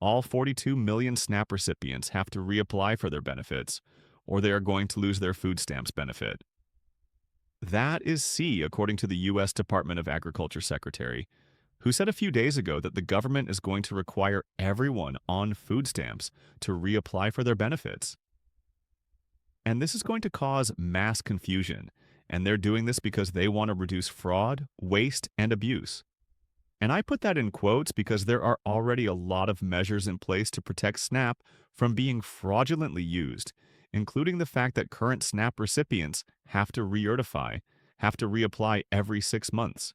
All 42 million SNAP recipients have to reapply for their benefits, or they are going to lose their food stamps benefit. That is C, according to the U.S. Department of Agriculture Secretary, who said a few days ago that the government is going to require everyone on food stamps to reapply for their benefits. And this is going to cause mass confusion, and they're doing this because they want to reduce fraud, waste, and abuse. And I put that in quotes because there are already a lot of measures in place to protect SNAP from being fraudulently used, including the fact that current SNAP recipients have to recertify, have to reapply every 6 months.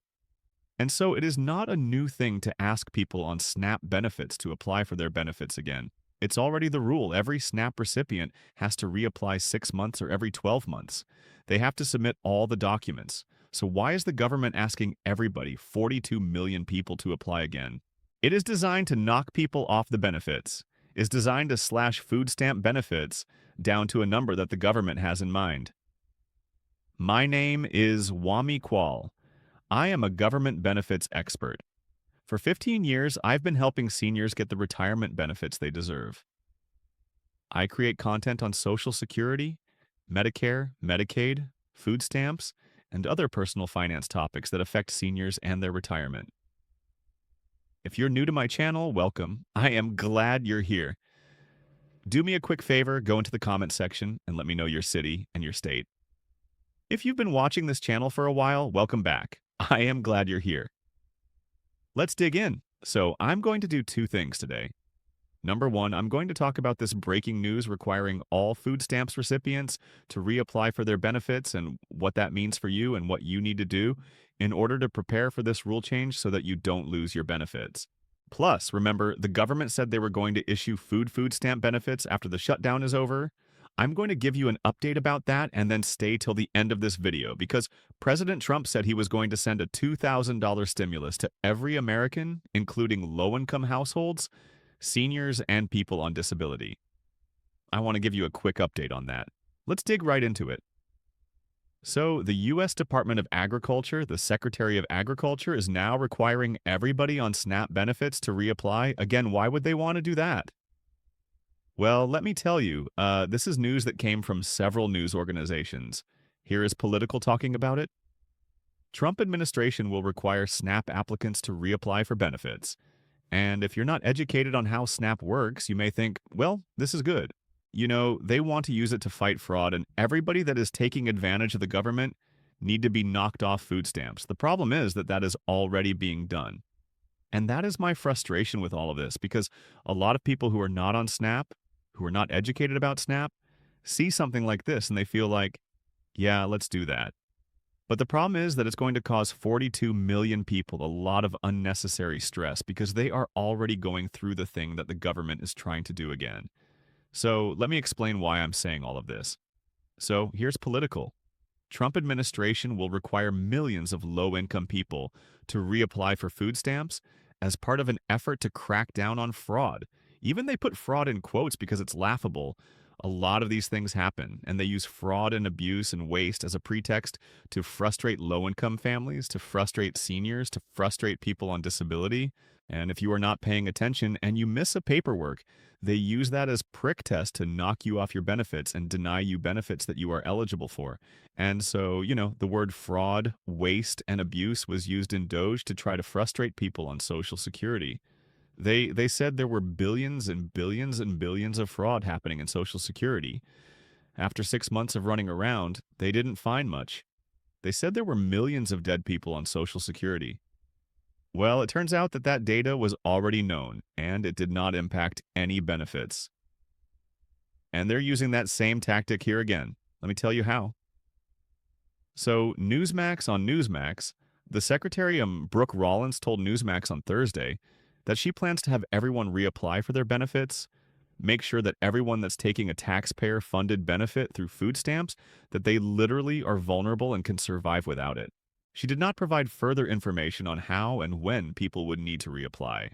And so it is not a new thing to ask people on SNAP benefits to apply for their benefits again. It's already the rule. Every SNAP recipient has to reapply 6 months or every 12 months. They have to submit all the documents. So why is the government asking everybody, 42 million people, to apply again? It is designed to knock people off the benefits. It's designed to slash food stamp benefits down to a number that the government has in mind. My name is Wami Kwal. I am a government benefits expert. For 15 years, I've been helping seniors get the retirement benefits they deserve. I create content on Social Security, Medicare, Medicaid, food stamps, and other personal finance topics that affect seniors and their retirement. If you're new to my channel, welcome. I am glad you're here. Do me a quick favor, go into the comment section and let me know your city and your state. If you've been watching this channel for a while, welcome back. I am glad you're here. Let's dig in. So I'm going to do two things today. Number one, I'm going to talk about this breaking news requiring all food stamps recipients to reapply for their benefits and what that means for you and what you need to do in order to prepare for this rule change so that you don't lose your benefits. Plus, remember, the government said they were going to issue food stamp benefits after the shutdown is over. I'm going to give you an update about that and then stay till the end of this video because President Trump said he was going to send a $2,000 stimulus to every American, including low-income households, seniors, and people on disability. I want to give you a quick update on that. Let's dig right into it. So, the U.S. Department of Agriculture, the Secretary of Agriculture, is now requiring everybody on SNAP benefits to reapply. Again, why would they want to do that? Well, let me tell you, this is news that came from several news organizations. Here is Political talking about it. Trump administration will require SNAP applicants to reapply for benefits. And if you're not educated on how SNAP works, you may think, well, this is good. You know, they want to use it to fight fraud, and everybody that is taking advantage of the government need to be knocked off food stamps. The problem is that that is already being done. And that is my frustration with all of this, because a lot of people who are not on SNAP, who are not educated about SNAP, see something like this and they feel like, yeah, let's do that. But the problem is that it's going to cause 42 million people a lot of unnecessary stress because they are already going through the thing that the government is trying to do again. So let me explain why I'm saying all of this. So here's Political. Trump administration will require millions of low-income people to reapply for food stamps as part of an effort to crack down on fraud. Even they put fraud in quotes because it's laughable. A lot of these things happen, and they use fraud and abuse and waste as a pretext to frustrate low-income families, to frustrate seniors, to frustrate people on disability. And if you are not paying attention and you miss a paperwork, they use that as prick test to knock you off your benefits and deny you benefits that you are eligible for. And so, you know, the word fraud, waste, and abuse was used in Doge to try to frustrate people on Social Security. They said there were billions and billions and billions of fraud happening in Social Security. After 6 months of running around, they didn't find much. They said there were millions of dead people on Social Security. Well, it turns out that that data was already known, and it did not impact any benefits. And they're using that same tactic here again. Let me tell you how. So, Newsmax on Newsmax, the Secretary Brooke Rollins told Newsmax on Thursday that she plans to have everyone reapply for their benefits, make sure that everyone that's taking a taxpayer-funded benefit through food stamps, that they literally are vulnerable and can survive without it. She did not provide further information on how and when people would need to reapply.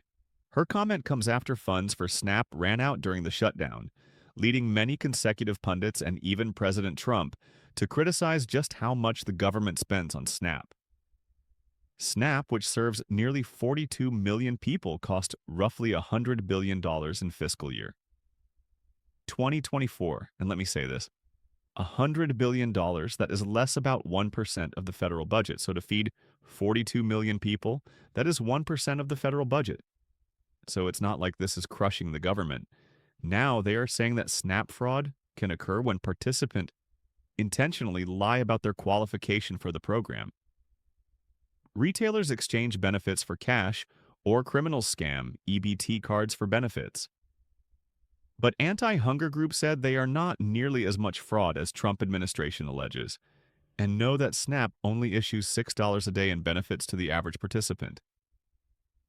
Her comment comes after funds for SNAP ran out during the shutdown, leading many consecutive pundits and even President Trump to criticize just how much the government spends on SNAP. SNAP, which serves nearly 42 million people, cost roughly $100 billion in fiscal year 2024. And let me say this, $100 billion, that is less about 1% of the federal budget. So to feed 42 million people, that is 1% of the federal budget. So it's not like this is crushing the government. Now they are saying that SNAP fraud can occur when participants intentionally lie about their qualification for the program. Retailers exchange benefits for cash, or criminals scam EBT cards for benefits. But anti-hunger groups said they are not nearly as much fraud as Trump administration alleges, and know that SNAP only issues $6 a day in benefits to the average participant.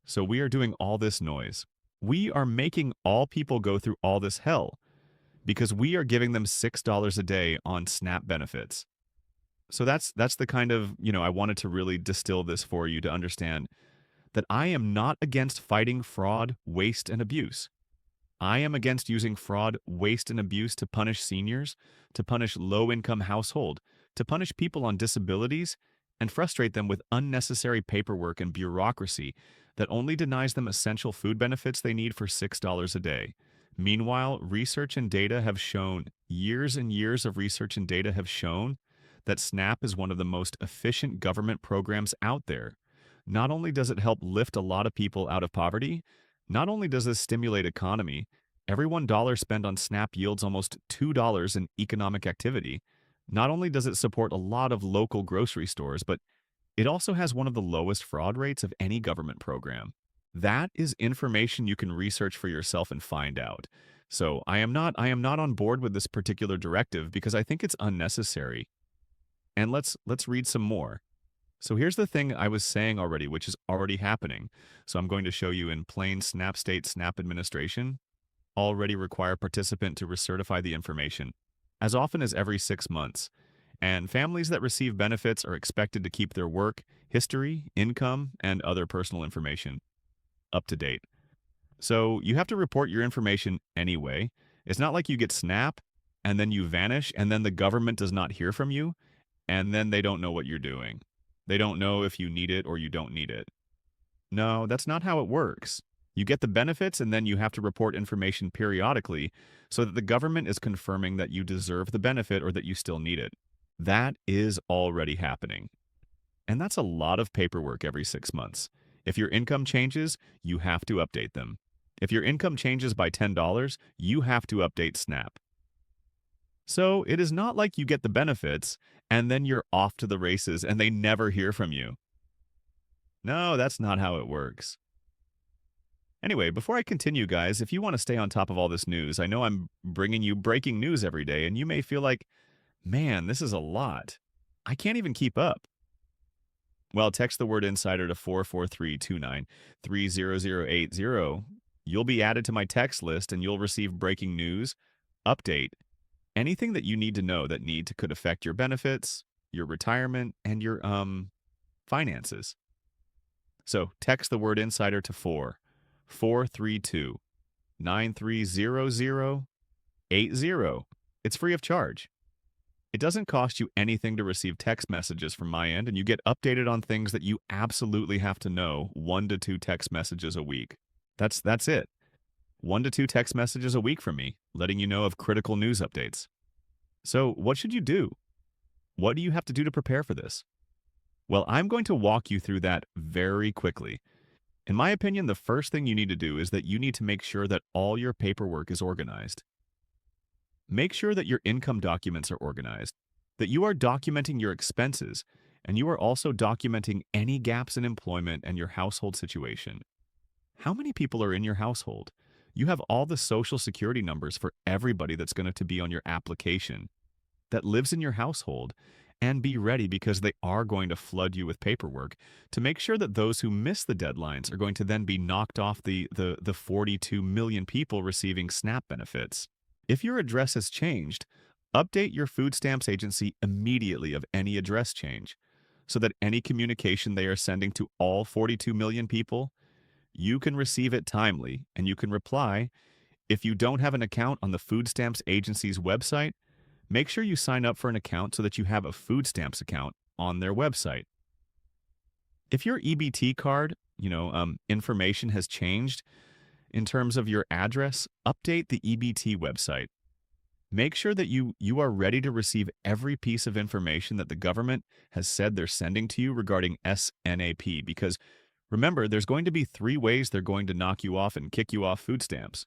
So we are doing all this noise. We are making all people go through all this hell because we are giving them $6 a day on SNAP benefits. So that's the kind of, I wanted to really distill this for you to understand that I am not against fighting fraud, waste, and abuse. I am against using fraud, waste, and abuse to punish seniors, to punish low-income household, to punish people on disabilities, and frustrate them with unnecessary paperwork and bureaucracy that only denies them essential food benefits they need for $6 a day. Meanwhile, research and data have shown, years and years of research and data have shown, that SNAP is one of the most efficient government programs out there. Not only does it help lift a lot of people out of poverty, not only does this stimulate economy, every $1 spent on SNAP yields almost $2 in economic activity. Not only does it support a lot of local grocery stores, but it also has one of the lowest fraud rates of any government program. That is information you can research for yourself and find out. So I am not on board with this particular directive because I think it's unnecessary. And let's read some more. So here's the thing I was saying already, which is already happening. So I'm going to show you in plain SNAP state SNAP administration. Already require participant to recertify the information as often as every 6 months. And families that receive benefits are expected to keep their work, history, income, and other personal information up to date. So you have to report your information anyway. It's not like you get SNAP and then you vanish and then the government does not hear from you and then they don't know what you're doing. They don't know if you need it or you don't need it. No, that's not how it works. You get the benefits and then you have to report information periodically so that the government is confirming that you deserve the benefit or that you still need it. That is already happening. And that's a lot of paperwork every 6 months. If your income changes, you have to update them. If your income changes by $10, you have to update SNAP. So it is not like you get the benefits and then you're off to the races and they never hear from you. No, that's not how it works. Anyway, before I continue, guys, if you want to stay on top of all this news, I know I'm bringing you breaking news every day, and you may feel like, man, this is a lot. I can't even keep up. Well, text the word insider to 44329-30080. You'll be added to my text list, and you'll receive breaking news, update, anything that you need to know that could affect your benefits, your retirement, and your finances. So text the word insider to 44329-30080. It's free of charge. It doesn't cost you anything to receive text messages from my end, and you get updated on things that you absolutely have to know 1 to 2 text messages a week. That's it. 1 to 2 text messages a week from me, letting you know of critical news updates. So what should you do? What do you have to do to prepare for this? Well, I'm going to walk you through that very quickly. In my opinion, the first thing you need to do is that you need to make sure that all your paperwork is organized. Make sure that your income documents are organized, that you are documenting your expenses, and you are also documenting any gaps in employment and your household situation. How many people are in your household? You have all the social security numbers for everybody that's going to be on your application that lives in your household, and be ready because they are going to flood you with paperwork to make sure that those who miss the deadlines are going to then be knocked off the 42 million people receiving SNAP benefits. If your address has changed, update your food stamps agency immediately of any address change so that any communication they are sending to all 42 million people, you can receive it timely and you can reply. If you don't have an account on the food stamps agency's website, make sure you sign up for an account so that you have a food stamps account on their website. If your EBT card, information has changed in terms of your address, update the EBT website. Make sure that you are ready to receive every piece of information that the government has said they're sending to you regarding SNAP, because remember, there's going to be three ways they're going to knock you off and kick you off food stamps.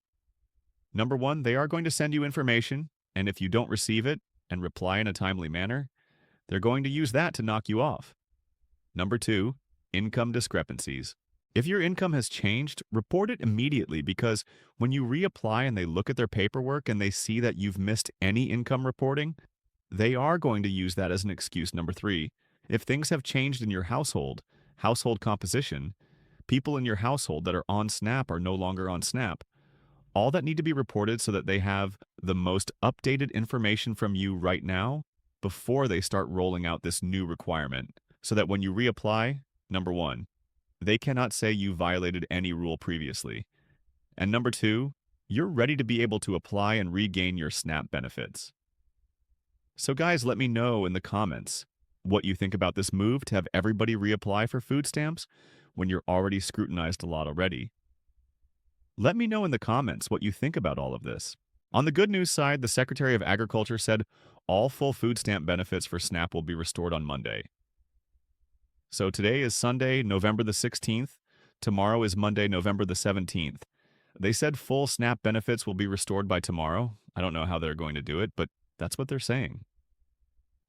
Number one, they are going to send you information, and if you don't receive it and reply in a timely manner, they're going to use that to knock you off. Number two, income discrepancies. If your income has changed, report it immediately, because when you reapply and they look at their paperwork and they see that you've missed any income reporting, they are going to use that as an excuse. Number three, if things have changed in your household composition, people in your household that are on SNAP are no longer on SNAP. All that need to be reported so that they have the most updated information from you right now before they start rolling out this new requirement, so that when you reapply, number one, they cannot say you violated any rule previously. And number two, you're ready to be able to apply and regain your SNAP benefits. So guys, let me know in the comments what you think about this move to have everybody reapply for food stamps when you're already scrutinized a lot already. Let me know in the comments what you think about all of this. On the good news side, the Secretary of Agriculture said all full food stamp benefits for SNAP will be restored on Monday. So today is Sunday, November the 16th. Tomorrow is Monday, November the 17th. They said full SNAP benefits will be restored by tomorrow. I don't know how they're going to do it, but that's what they're saying.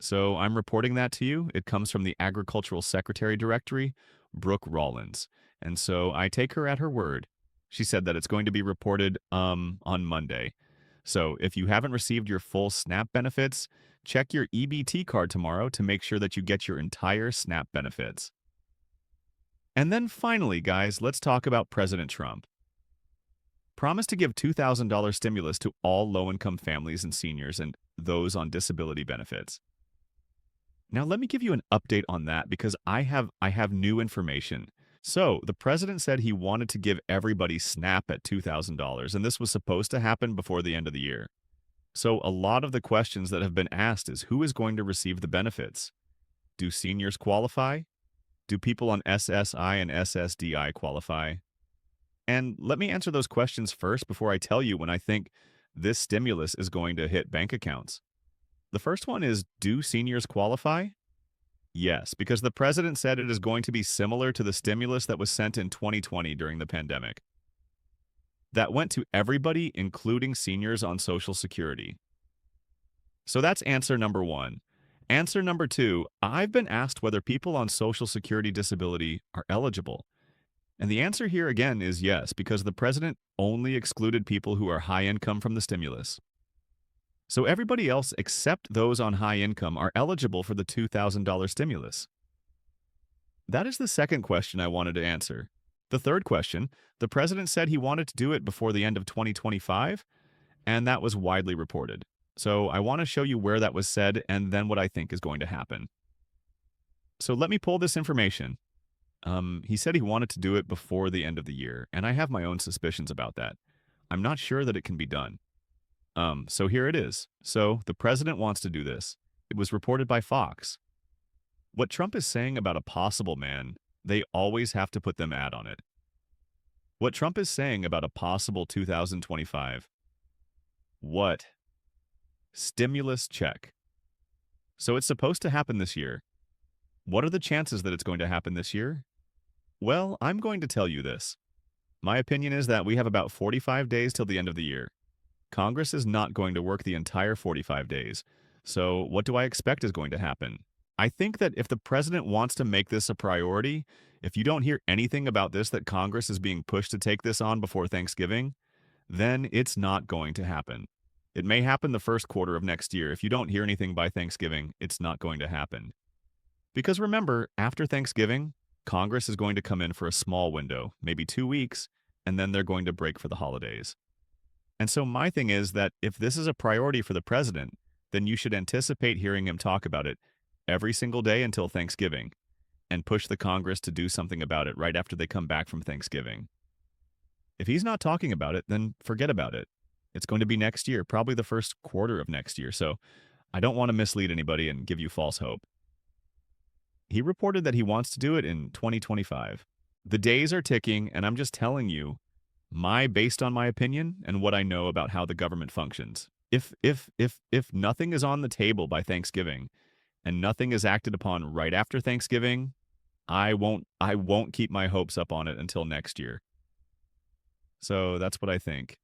So I'm reporting that to you. It comes from the Agricultural Secretary Directory, Brooke Rollins. And so I take her at her word. She said that it's going to be reported on Monday. So if you haven't received your full SNAP benefits, check your EBT card tomorrow to make sure that you get your entire SNAP benefits. And then finally, guys, let's talk about President Trump. Promised to give $2,000 stimulus to all low-income families and seniors and those on disability benefits. Now, let me give you an update on that, because I have new information. So, the president said he wanted to give everybody SNAP at $2,000, and this was supposed to happen before the end of the year. So, a lot of the questions that have been asked is, who is going to receive the benefits? Do seniors qualify? Do people on SSI and SSDI qualify? And let me answer those questions first before I tell you when I think this stimulus is going to hit bank accounts. The first one is, do seniors qualify? Yes, because the president said it is going to be similar to the stimulus that was sent in 2020 during the pandemic. That went to everybody, including seniors on Social Security. So that's answer number one. Answer number two, I've been asked whether people on Social Security disability are eligible. And the answer here again is yes, because the president only excluded people who are high income from the stimulus. So everybody else except those on high income are eligible for the $2,000 stimulus. That is the second question I wanted to answer. The third question, the president said he wanted to do it before the end of 2025, and that was widely reported. So I want to show you where that was said and then what I think is going to happen. So let me pull this information. He said he wanted to do it before the end of the year, and I have my own suspicions about that. I'm not sure that it can be done. So here it is. So the president wants to do this. It was reported by Fox. What Trump is saying about a possible man, they always have to put them ad on it. What Trump is saying about a possible 2025. What? Stimulus check. So it's supposed to happen this year. What are the chances that it's going to happen this year? Well, I'm going to tell you this. My opinion is that we have about 45 days till the end of the year. Congress is not going to work the entire 45 days. So what do I expect is going to happen? I think that if the president wants to make this a priority, if you don't hear anything about this, that Congress is being pushed to take this on before Thanksgiving, then it's not going to happen. It may happen the first quarter of next year. If you don't hear anything by Thanksgiving, it's not going to happen. Because remember, after Thanksgiving, Congress is going to come in for a small window, maybe 2 weeks, and then they're going to break for the holidays. And so my thing is that if this is a priority for the president, then you should anticipate hearing him talk about it every single day until Thanksgiving and push the Congress to do something about it right after they come back from Thanksgiving. If he's not talking about it, then forget about it. It's going to be next year, probably the first quarter of next year. So I don't want to mislead anybody and give you false hope. He reported that he wants to do it in 2025. The days are ticking, and I'm just telling you, based on my opinion and what I know about how the government functions. If nothing is on the table by Thanksgiving and nothing is acted upon right after Thanksgiving, I won't keep my hopes up on it until next year. So that's what I think.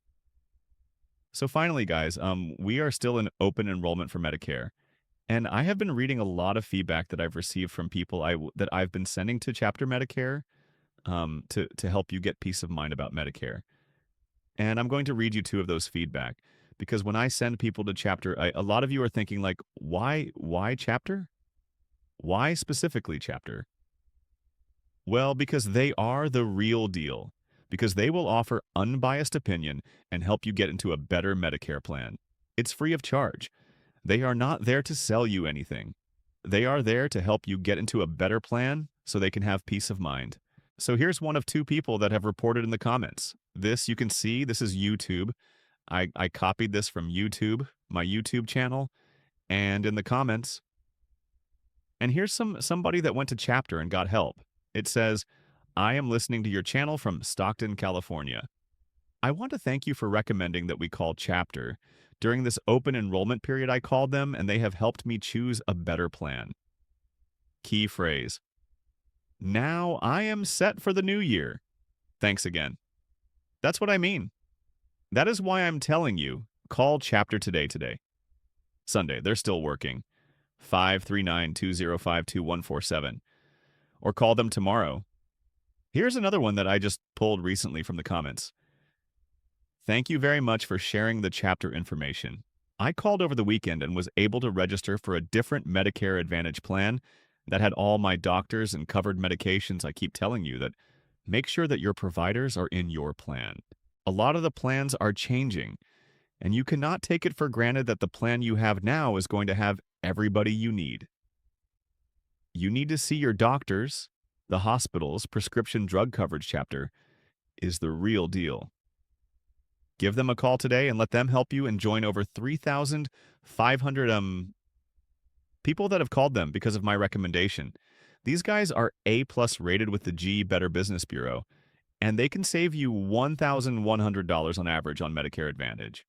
So finally, guys, we are still in open enrollment for Medicare. And I have been reading a lot of feedback that I've received from people that I've been sending to Chapter Medicare to help you get peace of mind about Medicare. And I'm going to read you two of those feedback because when I send people to Chapter, a lot of you are thinking like, why Chapter? Why specifically Chapter? Well, because they are the real deal. Because they will offer unbiased opinion and help you get into a better Medicare plan. It's free of charge. They are not there to sell you anything. They are there to help you get into a better plan so they can have peace of mind. So here's one of two people that have reported in the comments. This, you can see, this is YouTube. I copied this from YouTube, my YouTube channel, and in the comments. And here's somebody that went to Chapter and got help. It says, I am listening to your channel from Stockton, California. I want to thank you for recommending that we call Chapter. During this open enrollment period, I called them, and they have helped me choose a better plan. Key phrase. Now I am set for the new year. Thanks again. That's what I mean. That is why I'm telling you, call Chapter today. Sunday, they're still working. 539-205-2147. Or call them tomorrow. Here's another one that I just pulled recently from the comments. Thank you very much for sharing the Chapter information. I called over the weekend and was able to register for a different Medicare Advantage plan that had all my doctors and covered medications. I keep telling you that make sure that your providers are in your plan. A lot of the plans are changing, and you cannot take it for granted that the plan you have now is going to have everybody you need. You need to see your doctors. The hospital's prescription drug coverage chapter is the real deal. Give them a call today and let them help you and join over 3,500 people that have called them because of my recommendation. These guys are A+ rated with the GE Better Business Bureau, and they can save you $1,100 on average on Medicare Advantage.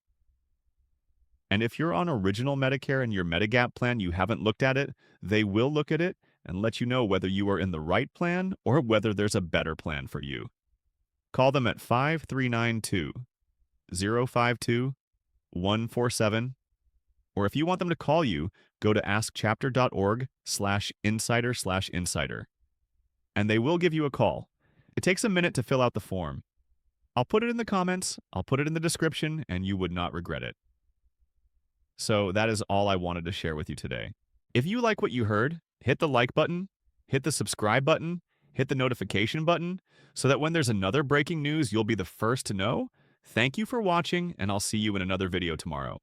And if you're on original Medicare and your Medigap plan, you haven't looked at it, they will look at it and let you know whether you are in the right plan or whether there's a better plan for you. Call them at 539-2-052-147, or if you want them to call you, go to askchapter.org/insider/insider, and they will give you a call. It takes a minute to fill out the form. I'll put it in the comments, I'll put it in the description, and you would not regret it. So that is all I wanted to share with you today. If you like what you heard, hit the like button, hit the subscribe button, hit the notification button, so that when there's another breaking news, you'll be the first to know. Thank you for watching, and I'll see you in another video tomorrow.